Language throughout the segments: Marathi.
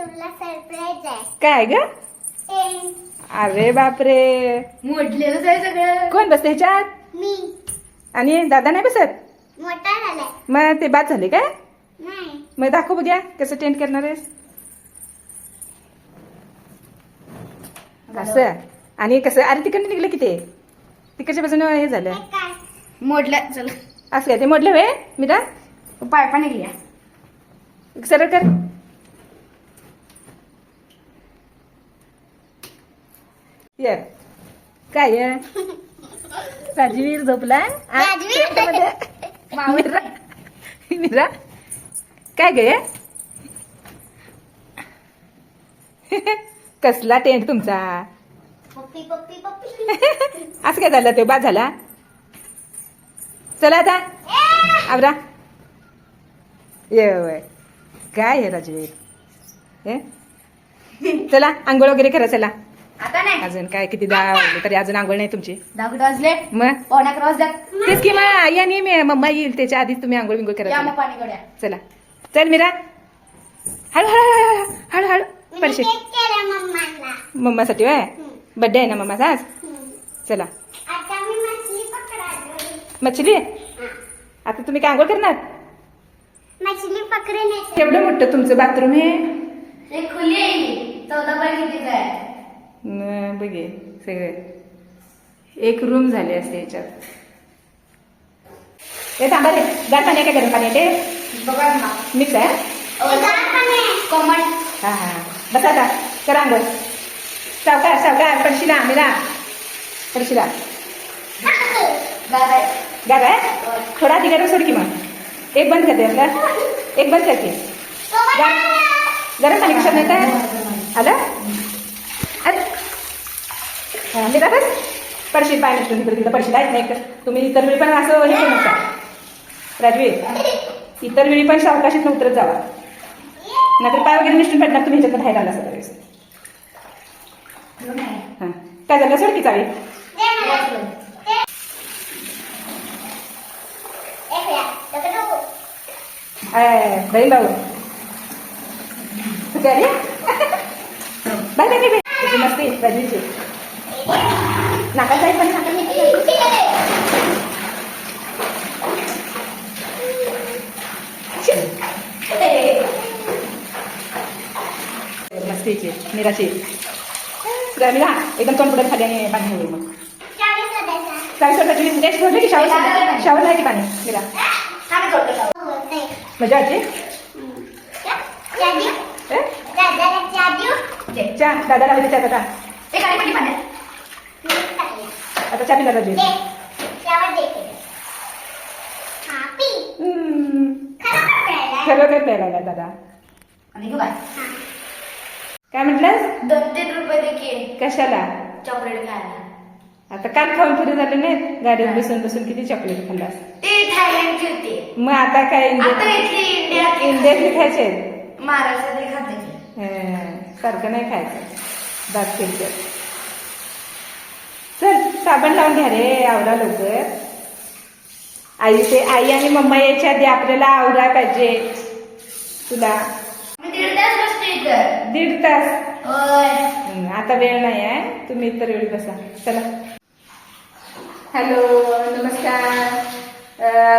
तुला सरप्राईज आहे. काय ग? टेन. अरे बापरे, मोडलेलंच आहे सगळं. कोण बसते ह्याच्यात? मी आणि दादा नाही बसत? मोठा झालाय. मग ते बाद झाले काय? नाही. मग दाखव बघूया कसं टेंट करणार आहेस. असं आणि कसं? अरे तिकडनं निघलं की ते तिकडच्या बाजून हे झालं. हे काय? मोडल्या चल असं काय ते मोडलं वे मीरा? पायपा निघल्या. सरळ कर. ये काय आहे? राजवीर झोपला? आ, राजवीर? टेंटमध्ये. मीरा मीरा काय गे? कसला टेंट तुमचा? पप्पी पप्पी पप्पी. असं काय झालं? ते बाद झाला. चला आता आवरा. ये वय काय आहे राजवीर? हे चला आंघोळ वगैरे करा. चला आता नाही अजून काय किती 10 वाजले तरी अजून आंघोळ नाही तुमची. 10 वाजले. मग 11 वाजल्यात. तेच की मग आई आणि मम्मा येईल त्याच्या आधीच तुम्ही आंघोळ बिंघोळ या करा. मग पाणी करूया. चला चल मीरा. हळू हळू हळू हळू मी पडशील. केक केला मम्माला. मम्मासाठी वय बड्डे आहे ना मम्माचा आज. चला आता मी मछली पकडायला. मछली आता तुम्ही काय आंघोळ करणार? मछली पकडून येते. केवढं मोठं तुमचं बाथरूम आहे. हे खुली आहे. 14 बाय कितीच आहे? बघे सगळे एक रूम झाले असते याच्यात. हे थांबा रे, गार पाणी आहे का गरम पाणी आहे ते? बघा ना. मिक्स आहे. हे गार पाणी आहे. कॉमन. हा हा बसा आता करा आंघोळ. सावकार सावकार पडशिला मीरा पडशिला. गार आहे. गार आहे थोडा आधी गरम सोड की मग. एक बंद करते आपला. एक बंद करते. गरम पाणी कशात नाही काय आलं? अरे हा मीरा बस पडशील पाय नसतो तिकडे तिकडे पडशील आहे नाही. तुम्ही इतर वेळी पण असं हे करू नका राजवीर. इतर वेळी पण सावकाशीत उतरत जावा नाहीतर पाय वगैरे निष्ठून पडणार. तुम्ही ह्याच्यात बाहेर आला सगळं व्यवस्थित. हां काय झालं? सोड की चावी. बहीण भाऊ तू काय रे? Bye bye bye. तुझी मस्ती राजवीरची नाका जाईल पण नाका मस्तीची मीराची. मीरा एकदम कॉन्फिडंट खाली आणि पाणी होईल मग. काय सोडायची नेक्स्ट भरले की शावर शावर नाही की पाणी मीरा? मजा आली. चहा दादाला हवी चहा आता. आता चहा पिला राजवीर. खरं प्यायला लागला दादा. आणि घेऊ काय? काय म्हटलंस? 2-3 रुपये दे की कशाला? चॉकलेट खायला. आता काल खाऊन फिरून झाले नाही गाडीत बसून बसून किती चॉकलेट खाल्लास. ते थायलंडची होती. मग आता काय आता इथली इंडियातली इंडियातले खायचे आहेत. महाराष्ट्रातली खाते की. सारखं नाही खायचं. दात केलं चल साबण लावून घ्या रे. आवरा लवकर. आई आणि मम्मा यायच्या आधी आपल्याला आवराय पाहिजे. तुला मी 1.5 तास बसते इथं. 1.5 तास. होय. आता वेळ नाही आहे. तुम्ही इतर वेळी बसा. चला. हॅलो नमस्कार.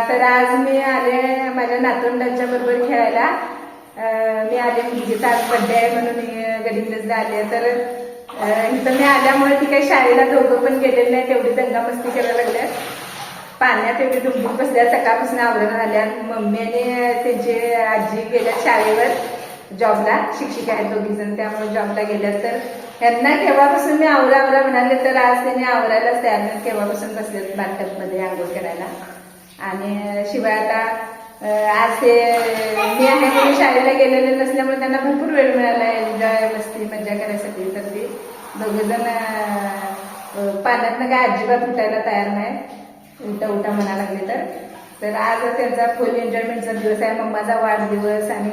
तर आज मी आले माझ्या नातवंडांच्या बरोबर खेळायला. मी आले मुलगीचा आज बड्डे आहे म्हणून गडिंग्लजला आले. तर इथं मी आल्यामुळे ती काही शाळेला दोघं पण गेलेले नाही. तेवढी दंगामस्ती करायला लागल्या. पाण्यात एवढी डुंबूक बसल्या. सकाळपासून आवरण आल्या. मम्मी आणि त्यांची आजी गेल्या शाळेवर जॉबला. शिक्षिका आहेत दोघी जण त्यामुळे जॉबला गेल्या. तर यांना केव्हापासून मी आवरा म्हणाले तर आज त्यांनी आवरायलाच तयार नाही. केव्हापासून बसले बाथटबमध्ये आंघोळ करायला. आणि शिवाय आता आज ते मी आहे म्हणून शाळेला गेलेले नसल्यामुळे त्यांना भरपूर वेळ मिळाला एन्जॉय मस्ती मजा करायसाठी. तर ते दोघेजण पाण्यातनं काय अजिबात उठायला तयार नाही. उठा म्हणा लागले तर आज त्यांचा फुल एन्जॉयमेंटचा दिवस आहे. मम्माचा वाढदिवस आणि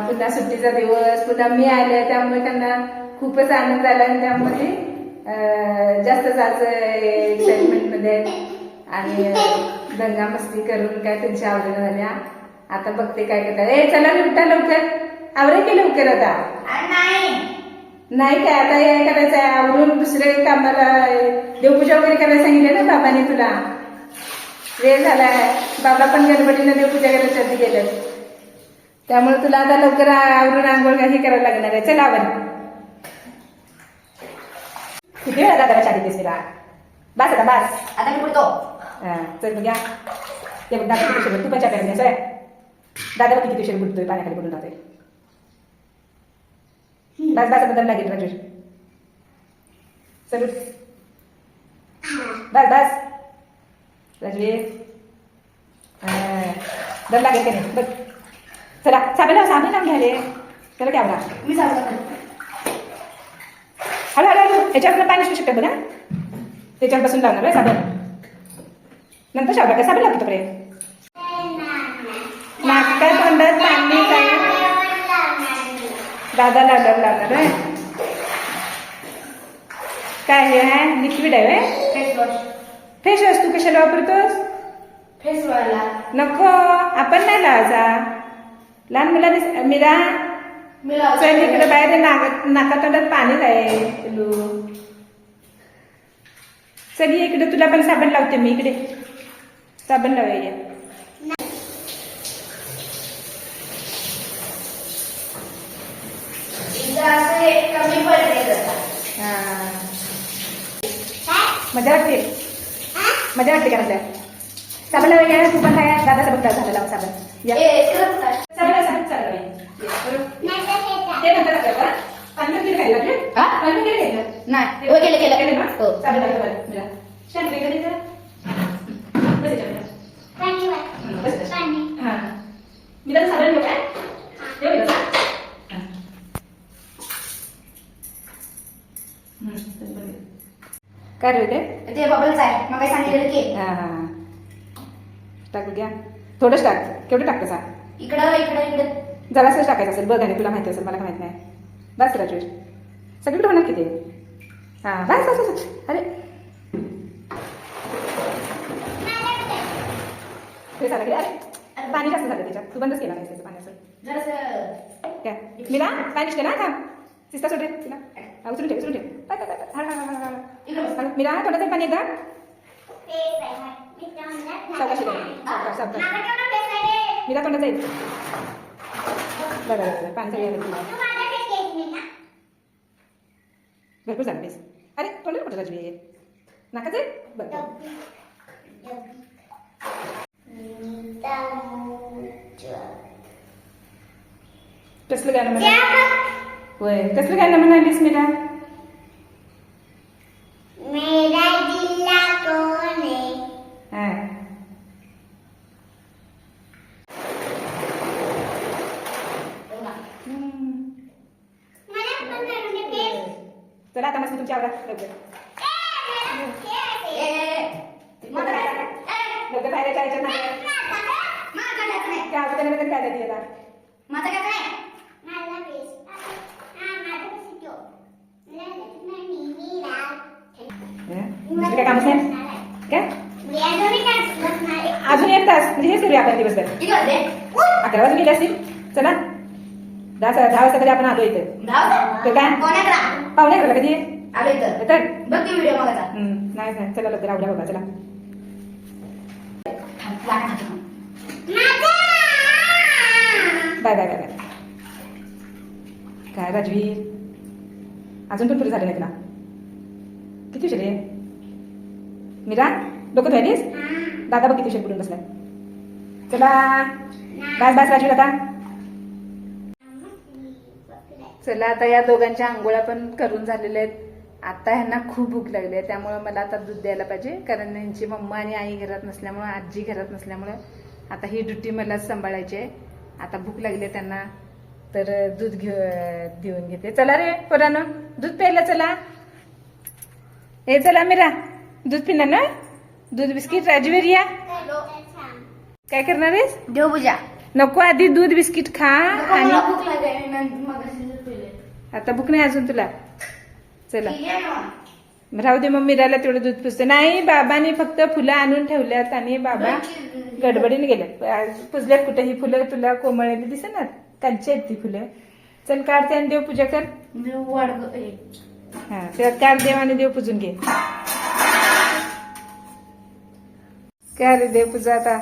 पुन्हा सुट्टीचा दिवस. पुन्हा मी आले त्यामुळे त्यांना खूपच आनंद झाला. आणि त्यामुळे जास्तच आज एक्साइटमेंटमध्ये आणि दंगा मस्ती करून काय त्यांच्या आवडीनं झाल्या. आता बघते काय करतात. चला उठा लवकर. आवरे की लवकर आता नाही काय आता हे करायचं आहे आवरून दुसरे कामाला देवपूजा वगैरे करायला सांगितलं ना बाबाने तुला वेळ झालाय बाबा पण गडबडीनं देवपूजा करायच्या आधी गेले त्यामुळे तुला आता लवकर आवरून आंघोळ हे करायला लागणार आहे चल आवर किती वेळा दादाला शाळेत दिसते का बस आता बस आता मी बोलतो चल बघ्या ते बघ दादा किती तू पण चहा प्यायला आहे दादा बघ किती उशीर बुडतोय पाण्याखाली बुडून राहतोय बस बस बदल लागेल राजू चल बस बस राजवीर दम लागेल का नाही बघ चला साबण लावून घ्याले चला काय आवडा मी सांगतो हळू हळू हळू याच्यावर पाणी असू शकतं बघा त्याच्यापासून लावणार आहे साबण नंतर शाबा काय साबण लागतो तोपर्यंत नाका तोंडात पाणी काय दादा लावणार आहे काय हे आहे लिक्विड आहे फेस वॉश फेस वॉश तू कशाला वापरतोस फेस वॉशला नको आपण नाही लावायचा लहान मुलांनी मीरा मी लावतो. चल इकडे बाहेर नाका तोंडात पाणी आहे पिलू चल ये इकडे तुला पण साबण लावते मी इकडे साबण लावूया इथं असं एक कमी पडते जरा. मजा वाटते मजा वाटते का म्हटलं साबण लावूया तू पण काय दादा साबण झालं लावा साबण या करत काय? साबण साबण चालू ते नंतर टाकायचं. पाणी किती घ्यायला लागले? हा? पाणी किती घ्यायचं? नाही हो, केलं केलं केलं ना? हो. साबण टाकलं बरं. मिळा. छान वेगळं जरा. बस याच्यावर. बस. हा. मी त्याला साबण घेऊ काय? देऊ का तसा? हा. तसं पण घे. काय रे ते? ते बबलच आहे मग काय सांगितलं की हा हा हा. टाकू घ्या थोडंच टाक केवढं टाकतं सा इकडं इकडं इकडं जरासंच टाकायचं असेल बघ आणि तुला माहिती असेल मला काय माहित नाही बस राजवीर सगळीकडे होणार किती हा बस बस बस अरे ते झालं की अरे पाणी जास्त झालं त्याच्यात तू बंदच केला नाही त्याचं पाणी असं जरासं काय मीरा पाणी का ना थांब सिस्टा सोड रे तिला उचलून ठेव पाय पाय पाय इकडं बस. मीरा तोंडाचं पाणी एकदा सावकाश सावकाश मीरा तोंडाचं येईल बरं पाणी सगळं भरपूर झालं बेस अरे तोंडाला कुठं राजवी नाकाच आहे बरं कसलं गाणं म्हणा होय कसलं गाणं म्हणालीस मीरा मेरा जिल्हा कोण आहे हा मला पण करून दे चला आता मस्त तुमची आवडा लवकर लवकर बाहेर जायचं नाही काय आवडतं नाही काय देते आता माझं काय नाही मला बेस माझं कसं ठेव दुसरं काय कामच नाही काय अजून एक तास म्हणजे हेच करूया आपण दिवसभर इकडं दे 11 वाजून गेले असतील चला 10 वाजता तरी आपण आलो इथे धाव तर काय कोणाकडे पाहुणे करा कधी आलो इथं येतात बघ की व्हिडिओ मगाचा नाही नाही चला लवकर आवडा बाबा चला बाय बाय बाय बाय काय राजवीर अजून पण पुढे झालं नाही तुला किती उशीर आहे मीरा डोकं धुवायलीस दादा बघ किती उशीर बुडून बसलाय चला बस बस राजवीर आता चला आता या दोघांच्या आंघोळ्या पण करून झालेल्या आहेत आता ह्यांना खूप भूक लागली आहे त्यामुळे मला आता दूध द्यायला पाहिजे कारण यांची मम्मा आणि आई घरात नसल्यामुळे आजी घरात नसल्यामुळे आता ही ड्युटी मलाच सांभाळायची आहे आता भूक लागली आहे त्यांना तर दूध देऊन घेते चला रे पोरांनो दूध प्यायला चला हे चला मीरा दूध पिणार ना दूध बिस्किट राजवीर या काय करणार आहेस देवपूजा नको आधी दूध बिस्किट खा आणि मला भूक लागली मगाशी दूध पिले आता भूक नाही अजून तुला चला ठीक आहे ना राहू दे मग मीराला तेवढं दूध पुसते नाही बाबांनी फक्त फुलं आणून ठेवल्यात आणि बाबा गडबडीने गेल्यात पुजल्यात कुठे ही फुलं तुला कोमळलेली दिसणार कालची आहेत ती फुलं चल काढते आणि देवपूजा कर. मी वाढ हा त्यात काढ देव आणि देव पूजून घे. काय रे देवपूजा आता.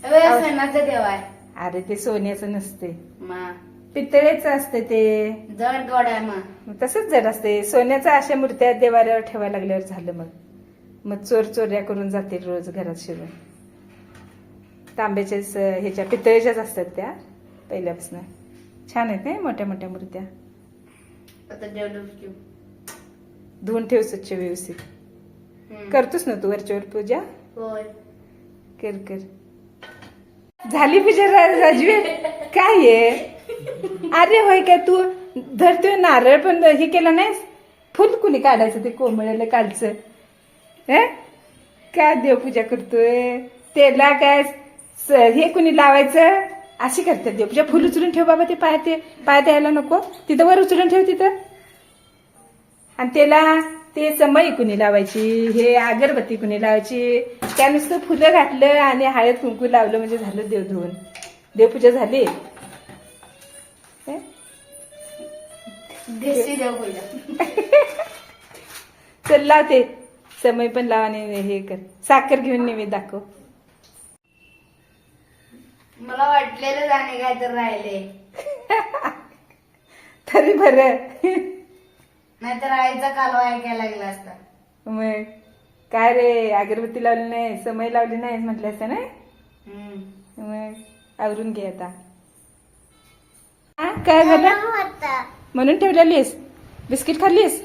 सणाचा देव आहे. अरे ते सोन्याचं नसते, मग पितळेचं असते ते. जड गोड आहे मग. तसंच जड असते. सोन्याच्या अशा मूर्त्या देवाऱ्यावर ठेवायला लागल्यावर झालं. मग चोर चोऱ्या करून जातील रोज घरात शिरून. तांब्याच्याच ह्याच्या पितळेच्याच असतात त्या पहिल्यापासून. छान आहेत नाही मोठ्या मोठ्या मूर्त्या. आता डेव्हलप धुवून ठेव स्वच्छ व्यवस्थित. करतोस ना तू वरच्यावर पूजा. होय. कर कर. झाली पूजा राजवी. काय आहे. अरे होय काय तू धरतोय नारळ पण हे केलं नाहीस. फुल कुणी काढायचं ते कोंबड्याला कालचं. काय देवपूजा करतोय. त्याला काय हे कुणी लावायचं. अशी करतात देवपूजा. फुल उचलून ठेव बाबा. ते पायात यायला नको. तिथं वर उचलून ठेव तिथं. आणि त्याला ते समई कुणी लावायची. हे अगरबत्ती कुणी लावायची. त्या नुसतं फुलं घातलं आणि हळद कुंकू लावलं म्हणजे झालं देव धुवून. देवपूजा झाली. देशी देवपूजा. चल लावते. समय पण लाव आणि हे कर. साखर घेऊन नैवेद्य दाखव. मला वाटलेलं जाणे काय तर राहिले. तरी बरं. नाहीतर आईचा कालवा ऐकायला लागला असता. मग काय रे अगरबत्ती लावली नाही समय लावली नाही म्हटलं असतं ना. मग आवरून घे आता. काय झालं होता. म्हणून ठेवलेलीस. बिस्किट खाल्लीस.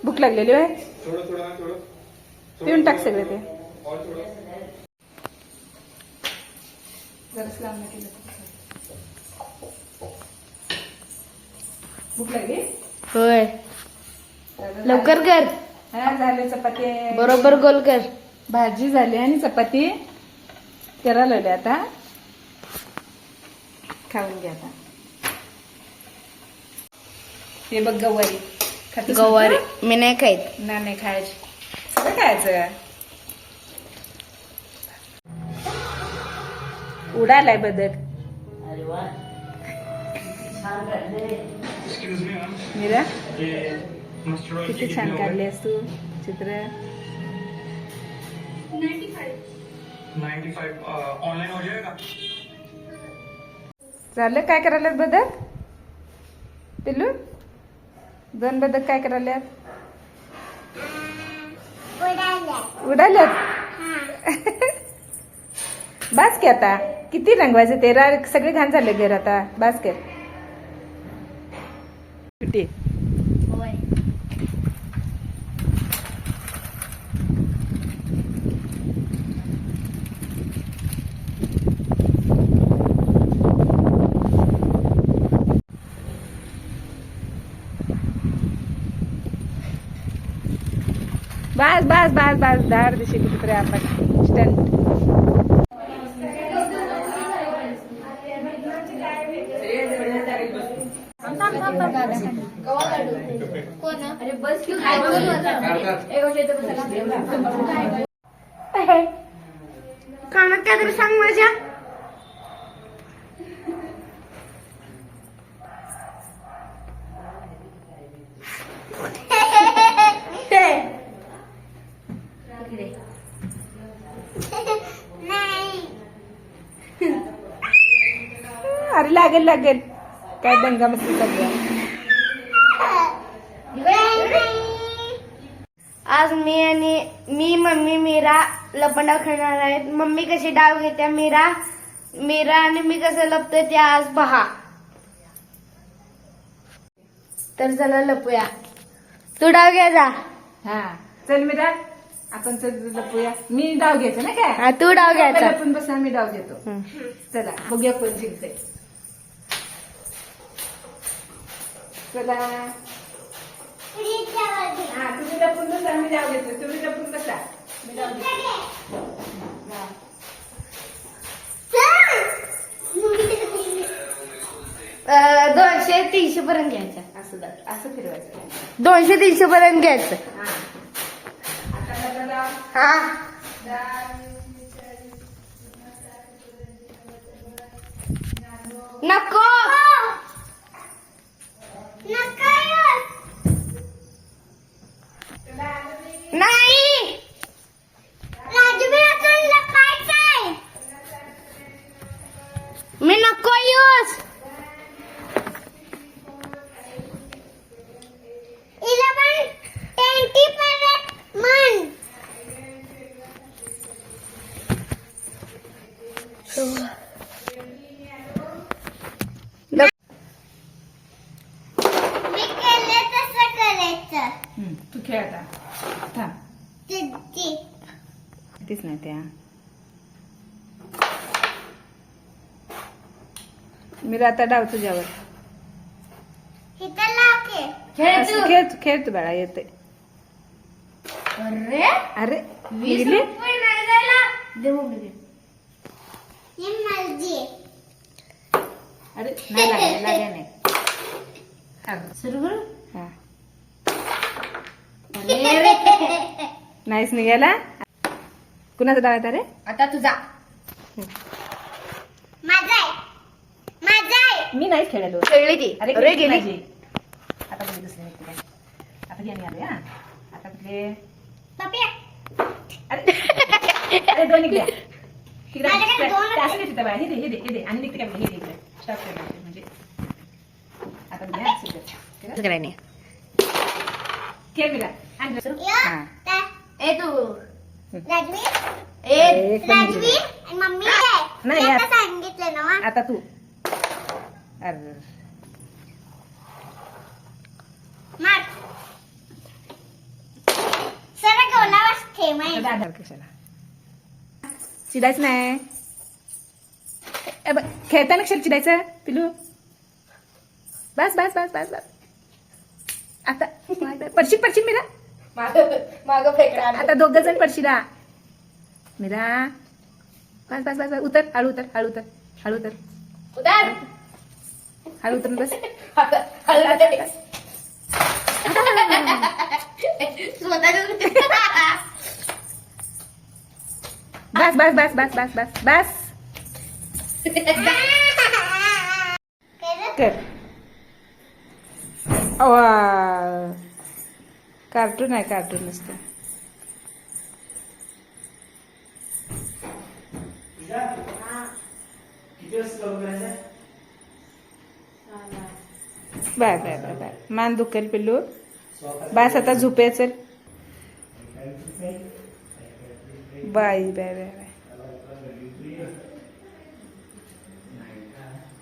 भूक लागलेली होय. पिऊन टाक सगळं ते. जराच लावून केलं. भूक लागली. होय. लवकर कर. हा झाले. चपाती बरोबर गोल कर. भाजी झाली आणि चपाती करायला लागली. आता खाऊन घ्या आता. हे बघ गवारी. खातेस ना गवारी तू? मी नाही खाईत. नाही खायची. सगळं खायचं. उडालाय बदक. मीरा किती छान काढलीस तू चित्र. 95 ऑनलाइन हो जाएगा. झालं. काय करायला बदक पिल्लू. 2 बदक काय करायला उडाल्यात. बास की आता. किती रंगवायचं ते. सगळे घाण झाले घर आता. बास कर. कुठे बस बस बस बस. दार दिशी कुठेतरी आपण स्टंट. कानात काय तरी सांग माझ्या. अरे लागेल लागेल. काय दंगा मस्ती सगळं. आज मी मम्मी मीरा लपंडाव खेळणार आहेत. मम्मी कशी डाव घेते मीरा आणि मी कसं लपतोय ते आज पहा. तर चला लपूया. तू डाव घ्या जा. हा चल मीरा आपण चल लपूया. मी डाव घ्यायचं ना काय. हा, तू डाव घ्यायचा. लपून बसा. मी डाव घेतो. चला बघूया कोण जिंकते. चला हा तुम्ही लपून बसा. मी डाव घेतो. तुम्ही लपून बसा. मी डाव घेतो. हा. 200-300 पर्यंत घ्यायचं. असं फिरवायचं. 200-300 पर्यंत घ्यायचं. हा आता बघा. हा. नको. तू खेळ आता थांब चिट्टी तीच नाही त्या मी आता डाव तुझ्यावर इथं लाव की. खेळ असं तू. खेळ तू बाळा येते अरे अरे 20 निघली रुपये नाही जायला दे मम्मी दे. ही माझी. अरे नाही लागले नाही हा, सुरू करू हा. अरे रे. नाहीच निघाला कुणाचा डाव आहे रे आता तुझा माझा आहे. माझा आहे. मी नाहीच खेळलो खेळली ती अरे अरे गेली गेली माझी. आता कुठे दुसरे व्यक्ती काय आता घे मी आले हा आता कुठले पप्या. अरे अरे दोन निघल्या तिकडे माझ्याकडे दोन ते असं नाही तिथं बाळा. हे दे आणि निघते काय हे दे इकडे स्टॉप कर म्हणजे आता घ्या करायने खेळ बिला आणि दुसरं. यो, हा. ता- ए तू राजवी. ए एक पण राजवी निघाली. आणि मम्मी आहे. नाही, मी यात. आता सांगितलं ना वा. आता तू अरे मार. सर गोलावर ठेव आहे. आता आधार कशाला चिडायच नाही ए बघ, खेळताना कशाला चिडायचं पिलू बस बस बस बस बस आता पडशील मीरा माग फेकणार आता दोघ जण पडशीला मीरा बस बस बस बस. उतर हळू उतर हळू उतर हळू उतर उदार हळू उतर बस बस बस बस बस बस बस बस काय रे? कर अवा कार्टून आहे कार्टून नसतं बाय बाय बाय बाय मान दुखेल पिल्लू बस आता झोपेचं बाय बाय बाय बाय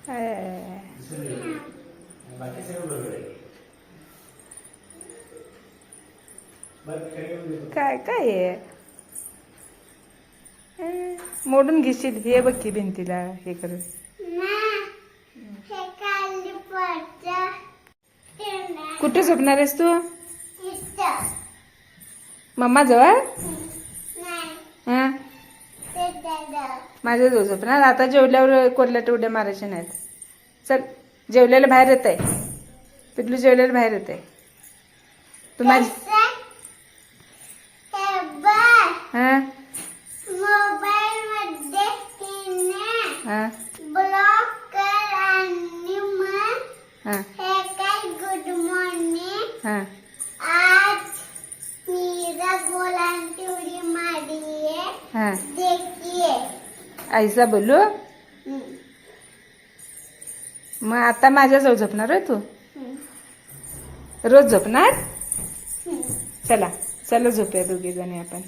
आय, आय, आय. काय काय आहे मोडून घेशील हे बघ की भिंतीला हे करून ना. हे खाली पडतं. ते नाही. कुठे झोपणार आहेस तू इथं. मम्मा जवळ नाही. हा ते दादा. माझ्या जवळ झोपणार आता जेवल्यावर कोरल्या उड्या मारायच्या नाहीत चल जेवलेलं बाहेर येत आहे पिल्लू जेवलेलं बाहेर येत आहे तू माझी कसं? हे बघ. हा मोबाईल मध्ये तिने हा ब्लॉक कर आणि मग हा हे काय गुड मॉर्निंग. हा आज मीरा गोलांची उडी मारली है. हा देखिए. आईसा बोलू मग आता माझ्याजवळ झोपणार आहे तू रोज झोपणार चला चला झोपूया दोघी जणी आपण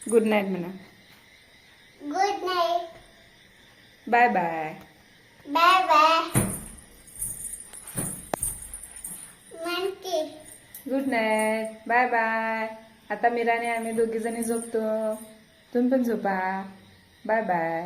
गुड नाईट म्हणा good night. Bye bye bye bye. म्हणते. गुड नाईट बाय बाय आता मीराने आम्ही दोघी जणी झोपतो तुम्ही पण झोपा बाय बाय